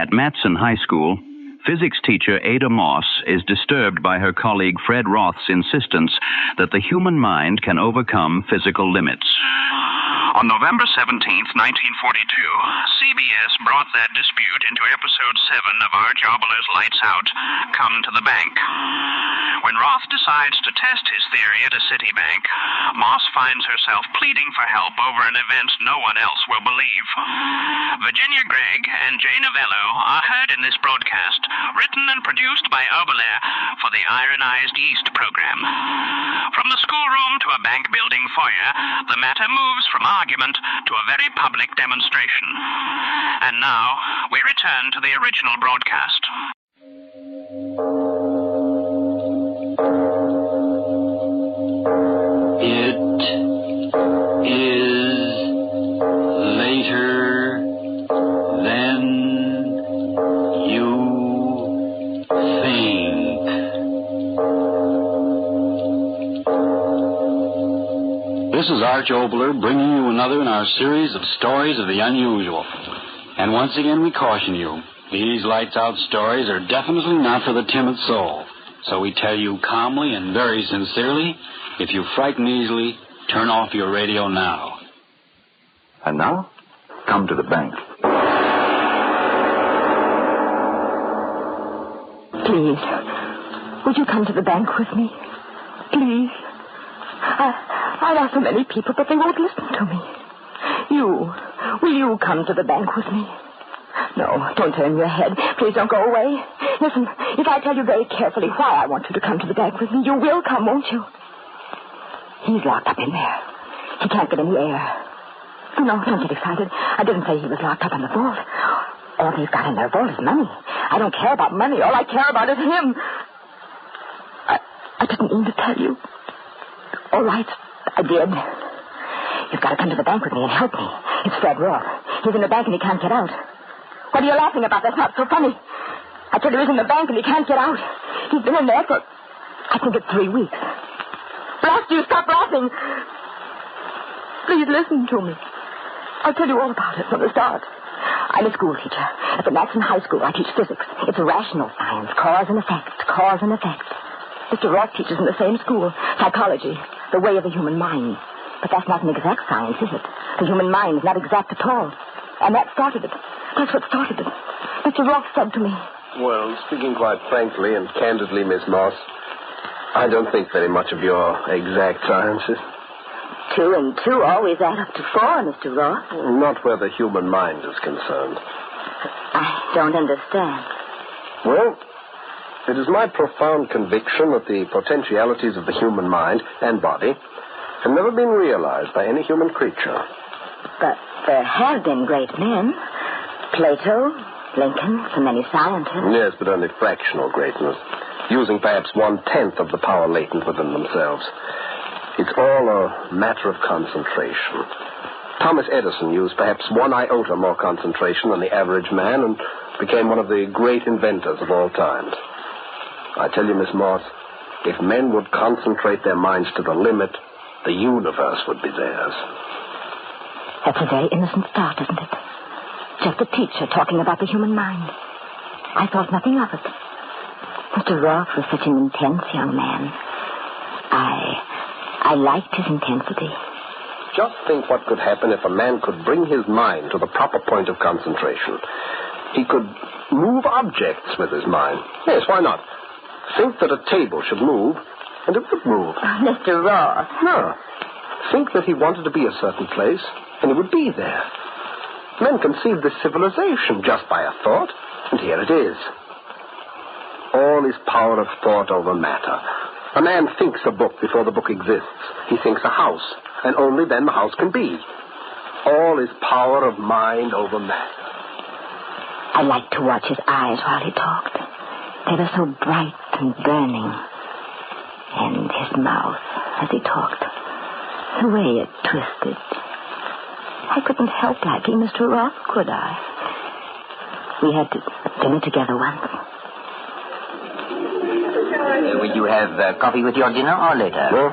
At Matson High School, physics teacher Ada Moss is disturbed by her colleague Fred Roth's insistence that the human mind can overcome physical limits. On November 17th, 1942, CBS brought that dispute into episode 7 of Arch Oboler's Lights Out, Come to the Bank. When Roth decides to test his theory at a city bank, Moss finds herself pleading for help over an event no one else will believe. Virginia Gregg and Jay Novello are heard in this broadcast, written and produced by Oboler for the Ironized Yeast program. From the schoolroom to a bank building foyer, the matter moves from argument to a very public demonstration. And now, we return to the original broadcast. It is later than you think. This is Arch Oboler bringing you another in our series of stories of the unusual. And once again we caution you, these lights-out stories are definitely not for the timid soul. So we tell you calmly and very sincerely, if you frighten easily, turn off your radio now. And now, come to the bank. Please, would you come to the bank with me? Please. I've asked so many people, but they won't listen to me. Will you come to the bank with me? No, don't turn your head. Please don't go away. Listen, if I tell you very carefully why I want you to come to the bank with me, you will come, won't you? He's locked up in there. He can't get any air. No, don't get excited. I didn't say he was locked up in the vault. All they've got in their vault is money. I don't care about money. All I care about is him. I didn't mean to tell you. All right, I did. You've got to come to the bank with me and help me. It's Fred Roth. He's in the bank and he can't get out. What are you laughing about? That's not so funny. I tell you, he's in the bank and he can't get out. He's been in there for, I think it's 3 weeks. Blast you, stop laughing. Please listen to me. I'll tell you all about it from the start. I'm a school teacher. At the Matson High School, I teach physics. It's a rational science, cause and effect, cause and effect. Mr. Roth teaches in the same school, psychology, the way of the human mind. But that's not an exact science, is it? The human mind is not exact at all. And that started it. That's what started it. Mr. Roth said to me. Well, speaking quite frankly and candidly, Miss Moss, I don't think very much of your exact sciences. 2 and 2 always add up to 4, Mr. Roth. Not where the human mind is concerned. I don't understand. Well, it is my profound conviction that the potentialities of the human mind and body have never been realized by any human creature. But there have been great men. Plato, Lincoln, so many scientists. Yes, but only fractional greatness, using perhaps 1/10 of the power latent within themselves. It's all a matter of concentration. Thomas Edison used perhaps 1 iota more concentration than the average man and became one of the great inventors of all times. I tell you, Miss Moss, if men would concentrate their minds to the limit, the universe would be theirs. That's a very innocent start, isn't it? Just a teacher talking about the human mind. I thought nothing of it. Mr. Roth was such an intense young man. I liked his intensity. Just think what could happen if a man could bring his mind to the proper point of concentration. He could move objects with his mind. Yes, why not? Think that a table should move, and it would move. Mr. Roth. No. Think that he wanted to be a certain place, and it would be there. Men conceived this civilization just by a thought, and here it is. All is power of thought over matter. A man thinks a book before the book exists. He thinks a house, and only then the house can be. All is power of mind over matter. I liked to watch his eyes while he talked. They were so bright and burning. And his mouth, as he talked, the way it twisted. I couldn't help liking Mr. Roth, could I? We had dinner together once. Will you have coffee with your dinner or later? No,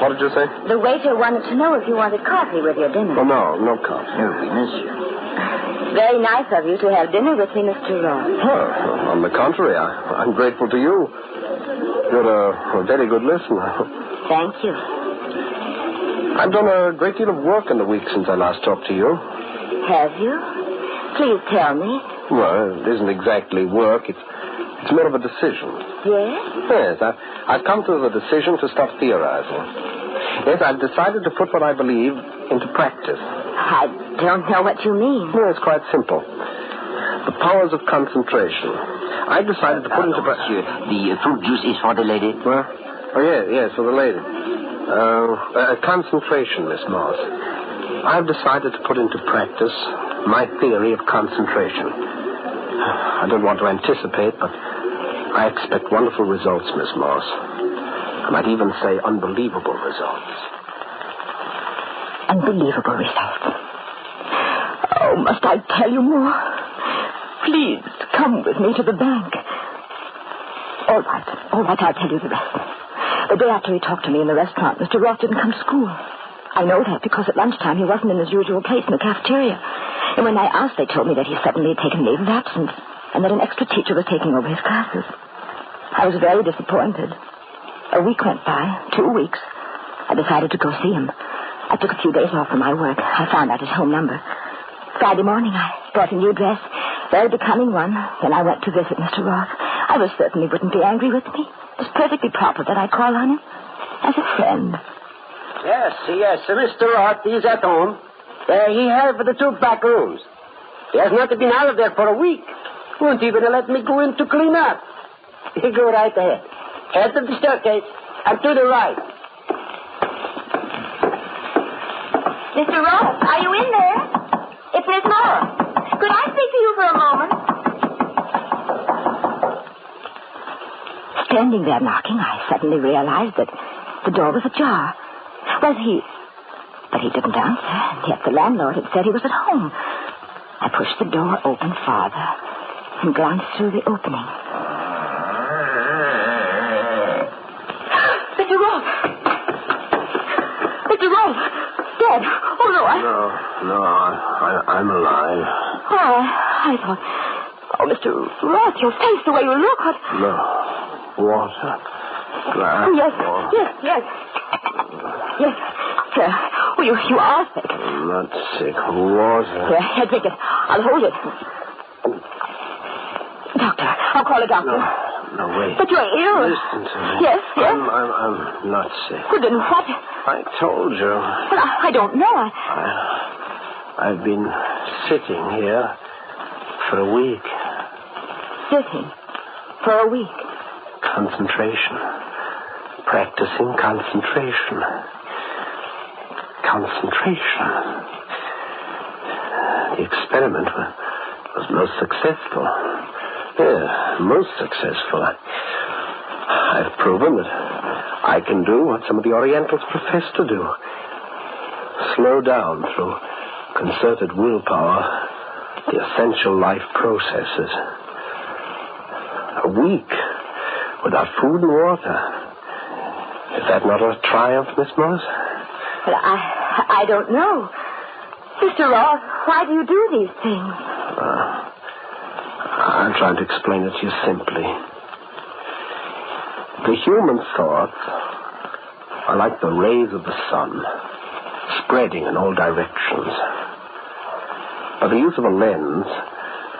what did you say? The waiter wanted to know if you wanted coffee with your dinner. Oh, no coffee. Oh, monsieur. Very nice of you to have dinner with me, Mr. Roth. Well, on the contrary, I'm grateful to you. You're a very good listener. Thank you. I've done a great deal of work in the week since I last talked to you. Have you? Please tell me. Well, it isn't exactly work. It's more of a decision. Yes? Yes, I've come to the decision to stop theorizing. Yes, I've decided to put what I believe into practice. I don't know what you mean. No, it's quite simple. The powers of concentration. I've decided to put into practice... Monsieur, the fruit juice is for the lady. Well, yes, for the lady. Concentration, Miss Moss. I've decided to put into practice my theory of concentration. I don't want to anticipate, but I expect wonderful results, Miss Moss. I might even say unbelievable results. Unbelievable results. Oh, must I tell you more? Please, come with me to the bank. All right, I'll tell you the rest. The day after he talked to me in the restaurant, Mr. Roth didn't come to school. I know that because at lunchtime he wasn't in his usual place in the cafeteria. And when I asked, they told me that he suddenly had taken leave of absence and that an extra teacher was taking over his classes. I was very disappointed. A week went by, 2 weeks. I decided to go see him. I took a few days off from my work. I found out his home number. Friday morning, I bought a new dress, very becoming one. Then I went to visit Mr. Roth. I was certain he wouldn't be angry with me. It was perfectly proper that I call on him as a friend. Yes, Mr. Roth, he's at home. He has for the 2 back rooms. He has not been out of there for a week. Won't even let me go in to clean up. You go right ahead. Head to the staircase and to the right. Mr. Roth, are you in there? It's Miss Moore. Could I speak to you for a moment? Standing there knocking, I suddenly realized that the door was ajar. But he didn't answer, and yet the landlord had said he was at home. I pushed the door open farther and glanced through the opening. Mr. Roth! Mr. Roth! Dead! Oh, no, I'm alive. Oh, I thought... Oh, Mr. Roth, your face, the way you look... No. Water. Glass. Yes. Sir, you are sick. I'm not sick. Water. Here, drink it. I'll hold it. Doctor, I'll call a doctor. No, wait. But you're ill. Listen to me. Yes. I'm not sick. Well, then what? I told you. Well, I don't know. I've been sitting here for a week. Sitting? For a week? Concentration. Practicing concentration. Concentration. The experiment was most successful. Yeah, most successful. I've proven that I can do what some of the Orientals profess to do. Slow down through concerted willpower the essential life processes. A week without food and water. Is that not a triumph, Miss Moss? Well, I don't know. Mr. Roth, why do you do these things? I'm trying to explain it to you simply. The human thoughts are like the rays of the sun, spreading in all directions. By the use of a lens,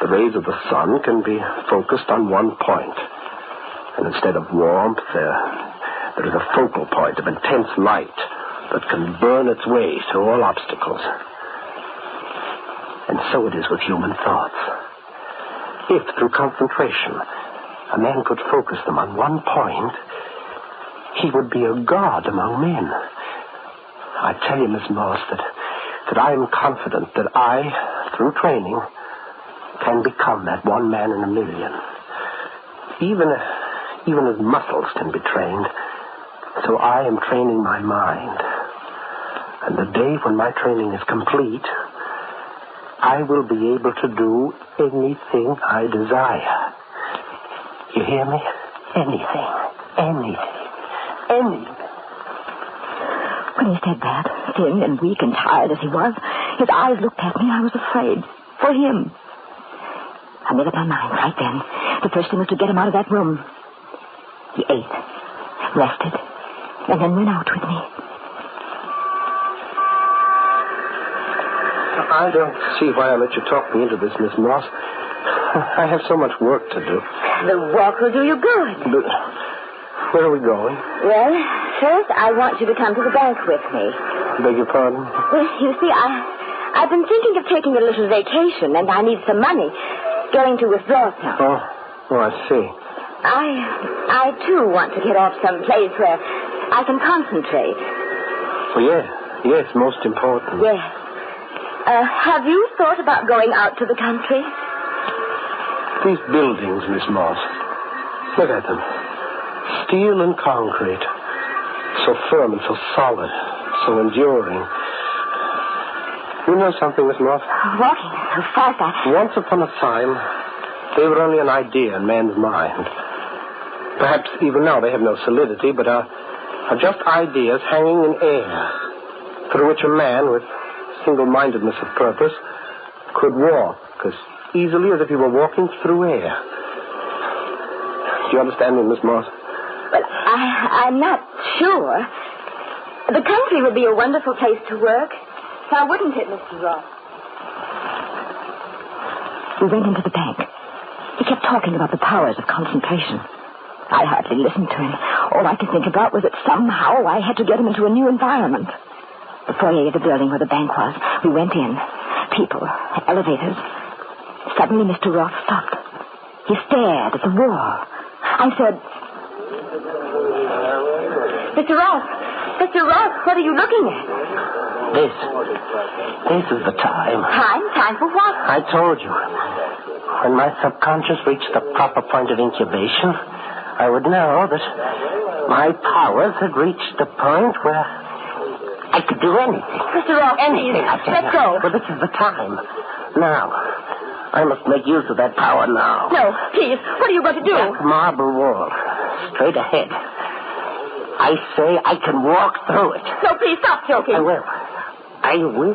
the rays of the sun can be focused on one point. And instead of warmth, there is a focal point of intense light that can burn its way through all obstacles. And so it is with human thoughts. If, through concentration, a man could focus them on one point, he would be a god among men. I tell you, Miss Moss, that I am confident that I, through training, can become that one man in a million. Even as muscles can be trained, so I am training my mind. And the day when my training is complete, I will be able to do anything I desire. You hear me? Anything. When he said that, thin and weak and tired as he was, his eyes looked at me. I was afraid. For him. I made up my mind right then. The first thing was to get him out of that room. He ate, rested, and then went out with me. I don't see why I let you talk me into this, Miss Moss. I have so much work to do. The walk will do you good. But where are we going? Well, first I want you to come to the bank with me. Beg your pardon? Well, you see, I've been thinking of taking a little vacation, and I need some money. Going to withdraw some. Oh, I see. I too want to get off some place where I can concentrate. Well, yes, most important. Yes. Have you thought about going out to the country? These buildings, Miss Moss. Look at them. Steel and concrete. So firm and so solid. So enduring. You know something, Miss Moss? Walking so fast, Once upon a time, they were only an idea in man's mind. Perhaps even now they have no solidity, but are just ideas hanging in air, through which a man with single-mindedness of purpose could walk as easily as if he were walking through air. Do you understand me, Miss Moss? Well, I'm not sure. The country would be a wonderful place to work. Now, wouldn't it, Mr. Roth? We went into the bank. He kept talking about the powers of concentration. I hardly listened to him. All I could think about was that somehow I had to get him into a new environment. The foyer of the building where the bank was. We went in. People, elevators. Suddenly, Mr. Roth stopped. He stared at the wall. I said, Mr. Roth, what are you looking at? This is the time. Time for what? I told you. When my subconscious reached the proper point of incubation, I would know that my powers had reached the point where I could do anything. Mr. Roth, anything. Let go. Well, this is the time. Now, I must make use of that power now. No, please. What are you going to do? That marble wall. Straight ahead. I say I can walk through it. No, please, stop joking. I will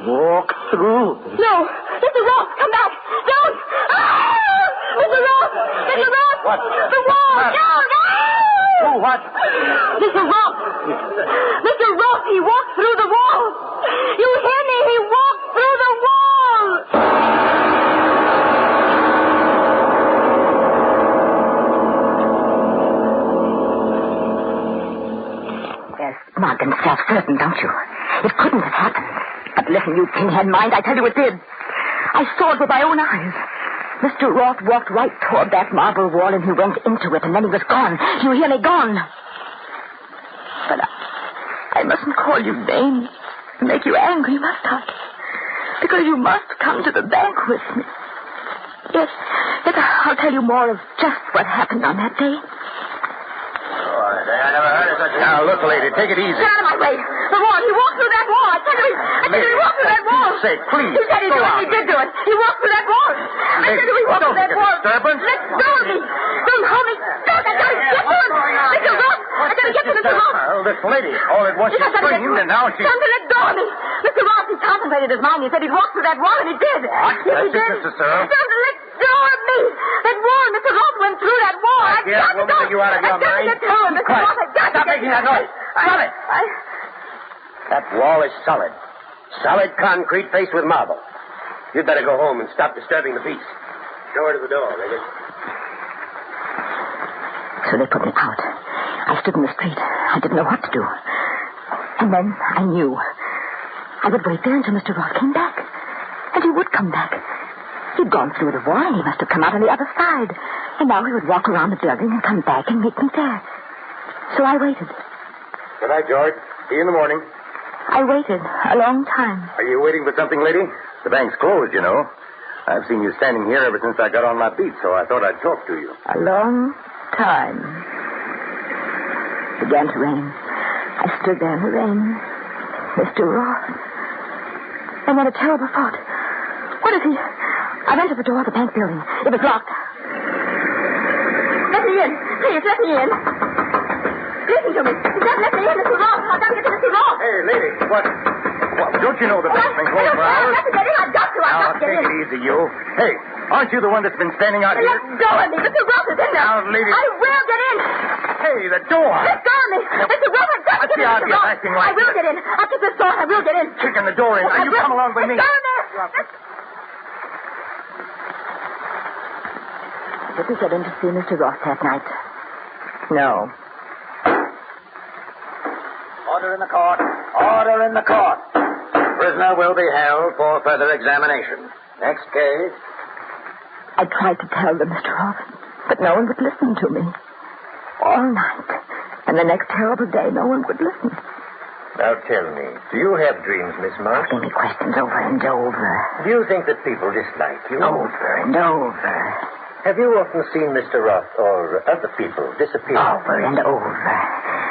walk through. No, Mr. Roth, come back. Don't. Ah! Mr. Roth! Mr. Roth! What? The wall! Down! Ah! Oh, what? Mr. Roth! Mr. Roth, he walked through the wall! You hear me? He walked through the wall! There's smug and self-certain, don't you? It couldn't have happened. But listen, you pinhead mind, I tell you it did. I saw it with my own eyes. Mr. Roth walked right toward that marble wall, and he went into it, and then he was gone. You hear me? Gone. But I mustn't call you names and make you angry, must I? Because you must come to the bank with me. Yes, I'll tell you more of just what happened on that day. I never heard of such... Now, look, lady, take it easy. Get out of my way. The wall. He walked through that wall. I tell you, he walked through that wall. For Pete's sake, please. He said he did it. He did do it. He walked through that wall. I said he walked through that wall. Disturbance. Let go of me. Don't hold me. Don't. I gotta get to him. Mr. Roth. I gotta get to Mr. Roth. Well, this lady, all at once she screamed, and now she... Something let go of me. Mr. Roth, he concentrated his mind. He said he'd walk through that wall, and he did. What? Yes, he did. Mr. Searle. Something let go of me. That wall. Mr. Roth went through that wall. I've got to go. You out of your mind. I've got to get to him. Mr. Roth, I've got to Stop making that noise. Stop it. That wall is solid. Solid concrete faced with marble. You'd better go home and stop disturbing the peace. Show her to the door, Gregg. So they put me out. I stood in the street. I didn't know what to do. And then I knew. I would wait there until Mr. Roth came back. And he would come back. He'd gone through the wall, and he must have come out on the other side. And now he would walk around the building and come back and meet me there. So I waited. Good night, George. See you in the morning. I waited a long time. Are you waiting for something, lady? The bank's closed, you know. I've seen you standing here ever since I got on my feet, so I thought I'd talk to you. A long time. It began to rain. I stood there in the rain. Mr. Roth. And then a terrible thought. What is he? I went to the door of the bank building. It was locked. Let me in. Please, let me in. Listen to me. Just let me in, Mr. Roth. I've got to get to Mr. Roth. Hey, lady, what? Well, don't you know the bank's been closed for hours? I have to get in. I've got to. I've got to get in. Take it easy, you. Hey, aren't you the one that's been standing out here? Let go of me. Mr. Roth is in there. Now, lady. I will get in. Hey, the door. Let go of me. Mr. Roth, I've got to get in. What's the idea of acting like I will get in. I'll get this door. I will get in. Kicking the door in. Now, you come along with me. Let go of me. Did we get in to see Mr. Roth that night? No. Order in the court. Order in the court. Prisoner will be held for further examination. Next case. I tried to tell them, Mr. Roth, but no one would listen to me. All night. And the next terrible day, no one would listen. Now tell me, do you have dreams, Miss Moss? Asking me questions over and over. Do you think that people dislike you? Over and over. Have you often seen Mr. Roth or other people disappear? Over and over.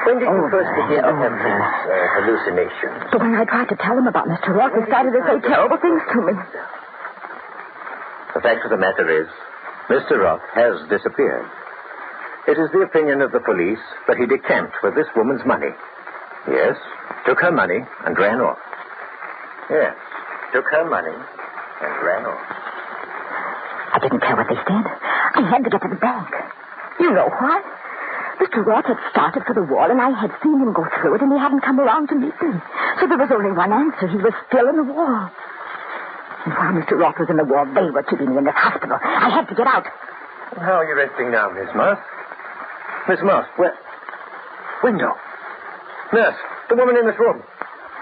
When did you first begin to have these hallucinations? But when I tried to tell them about Mr. Roth, they started to say terrible things to me. The fact of the matter is, Mr. Roth has disappeared. It is the opinion of the police that he decamped with this woman's money. Yes, took her money and ran off. Yes, took her money and ran off. I didn't care what they said. I had to get to the bank. You know why? Mr. Roth had started for the wall, and I had seen him go through it, and he hadn't come around to meet me. So there was only one answer. He was still in the wall. And while Mr. Roth was in the wall, they were keeping me in this hospital. I had to get out. How are you resting now, Miss Moss? Miss Moss, where? Window. Nurse, the woman in this room.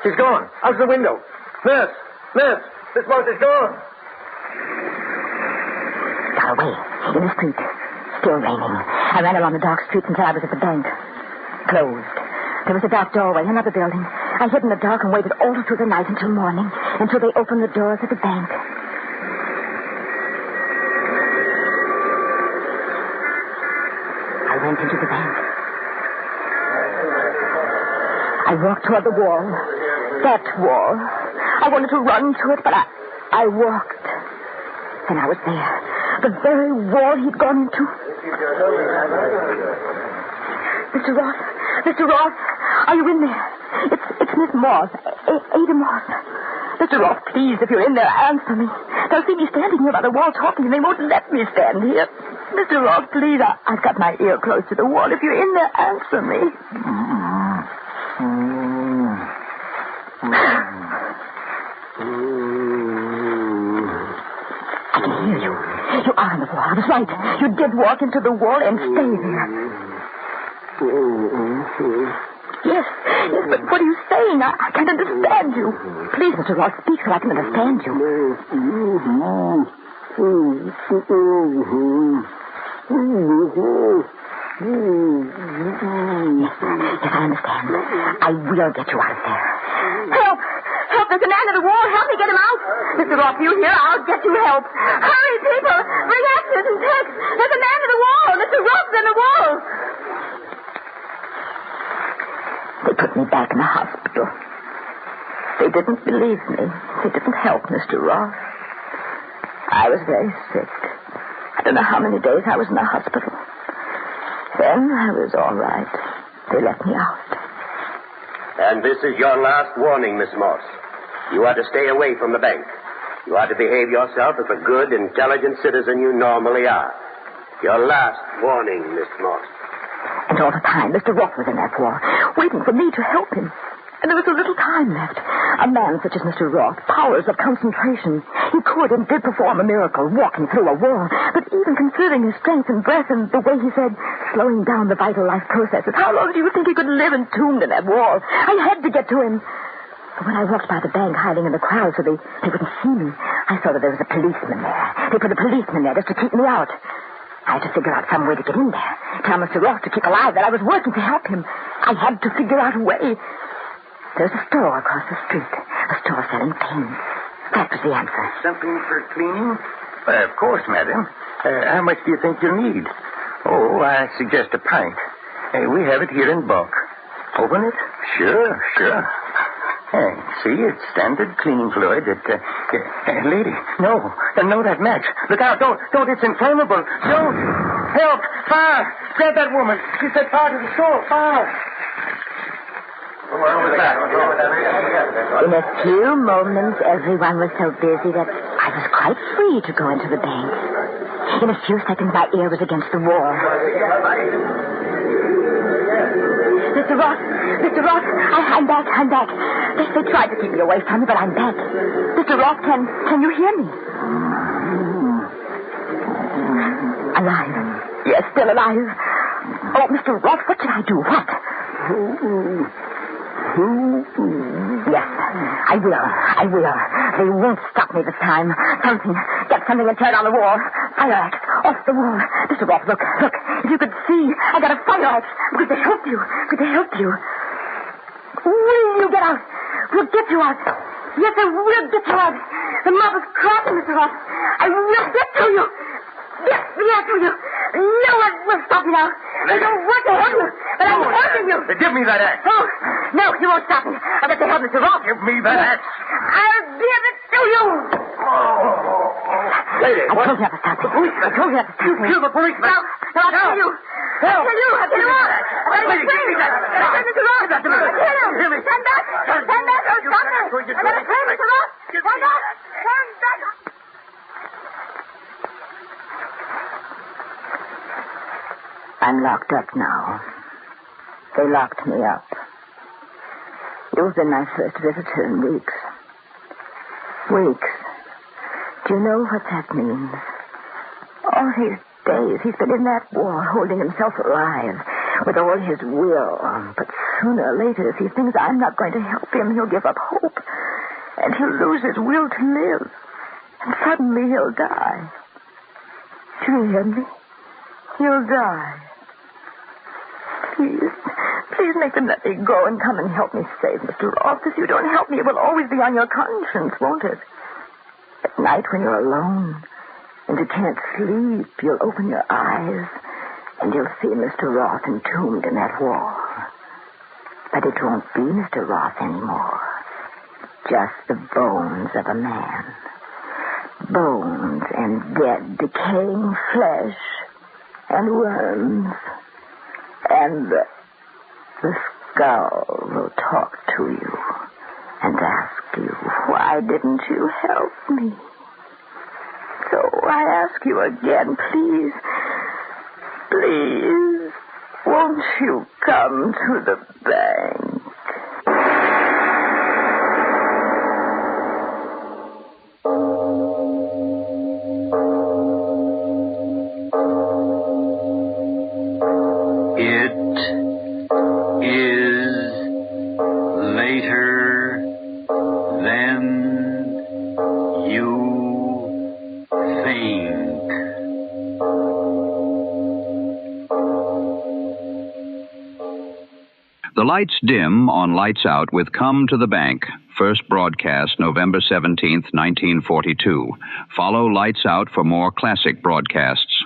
She's gone. Out the window. Nurse, Miss Moss is gone. Got away. In the street. Still raining. I ran along the dark streets until I was at the bank. Closed. There was a dark doorway, another building. I hid in the dark and waited all through the night until morning, until they opened the doors of the bank. I went into the bank. I walked toward the wall. That wall. I wanted to run to it, but I walked. And I was there. The very wall he'd gone into. Mr. Roth, are you in there? It's Miss Moss, Ada Moss. Mr. Roth, please, if you're in there, answer me. They'll see me standing here by the wall talking, and they won't let me stand here. Mr. Roth, please, I've got my ear close to the wall. If you're in there, answer me. I can hear you. You are on the wall. I was right. You did walk into the wall and stay there. Yes, but what are you saying? I can't understand you. Please, Mr. Roth, speak so I can understand you. Yes, I understand. I will get you out of there. Help! Help! There's a man in the wall. Help me get him out. Mr. Roth, you here? I'll get you help. Hurry, people! Bring axes and picks. There's a man in the wall. Mr. Roth's in the wall. They put me back in the hospital. They didn't believe me. They didn't help Mr. Roth. I was very sick. I don't know how many days I was in the hospital. Then I was all right. They let me out. And this is your last warning, Miss Moss. You are to stay away from the bank. You are to behave yourself as a good, intelligent citizen you normally are. Your last warning, Miss Moss. And all the time, Mr. Roth was in that wall, waiting for me to help him. And there was so little time left. A man such as Mr. Roth, powers of concentration. He could and did perform a miracle, walking through a wall. But even considering his strength and breath and the way he said, slowing down the vital life processes, how long do you think he could live entombed in that wall? I had to get to him. But when I walked by the bank, hiding in the crowd so they wouldn't see me, I saw that there was a policeman there. They put a policeman there just to keep me out. I had to figure out some way to get in there. Tell Mr. Roth to keep alive, that I was working to help him. I had to figure out a way. There's a store across the street. A store selling paints. That was the answer. Something for cleaning? Of course, madam. How much do you think you'll need? Oh, I suggest a pint. We have it here in bulk. Open it? Sure. See, it's standard cleaning fluid. Lady, no, that match. Look out, don't, it's inflammable. Don't. Help, fire. Grab that woman. She said fire to the store, fire. In a few moments, everyone was so busy that I was quite free to go into the bank. In a few seconds, my ear was against the wall. Mr. Roth, I'm back. They tried to keep me away from you, but I'm back. Mr. Roth, can you hear me? Alive. Yes, still alive. Oh, Mr. Roth, what should I do? What? Yes, I will. They won't stop me this time. Get something and turn on the wall. Fire axe, off the wall. Mr. Roth, look. If you could see, I got a fire axe. Could they help you? Will you get out? We'll get you out. Yes, I will get you out. The mob is crossing, Mr. Roth. I will get to you. Yes, to you. No one will stop me now. I don't want to help you, but I'm helping you. Give me that axe. Oh, no, you won't stop me. I'll get to help Mr. Roth. Give me that axe. I'll give it to you. Lady, I told you not to stop me. I told you not to stop me. Kill the policeman. No, I'll kill you. I'll kill you. I'll kill you. Lady, give me that. I'll kill Mr. Roth. I'll kill him. Stand back. Don't stop me. I'm going to kill Mr. Roth. Stand back. I'm locked up now. They locked me up. You've been my first visitor in weeks. Do you know what that means? All these days he's been in that war, holding himself alive with all his will. But sooner or later, if he thinks I'm not going to help him, he'll give up hope. And he'll lose his will to live. And suddenly he'll die. Do you hear me? He'll die. Please make them let me go and come and help me save Mr. Roth. If you don't help me, it will always be on your conscience, won't it? At night when you're alone and you can't sleep, you'll open your eyes and you'll see Mr. Roth entombed in that wall. But it won't be Mr. Roth anymore. Just the bones of a man. Bones and dead, decaying flesh and worms. And the skull will talk to you and ask you, why didn't you help me? So I ask you again, please, won't you come to the bank? The lights dim on Lights Out with Come to the Bank, first broadcast November 17th, 1942. Follow Lights Out for more classic broadcasts.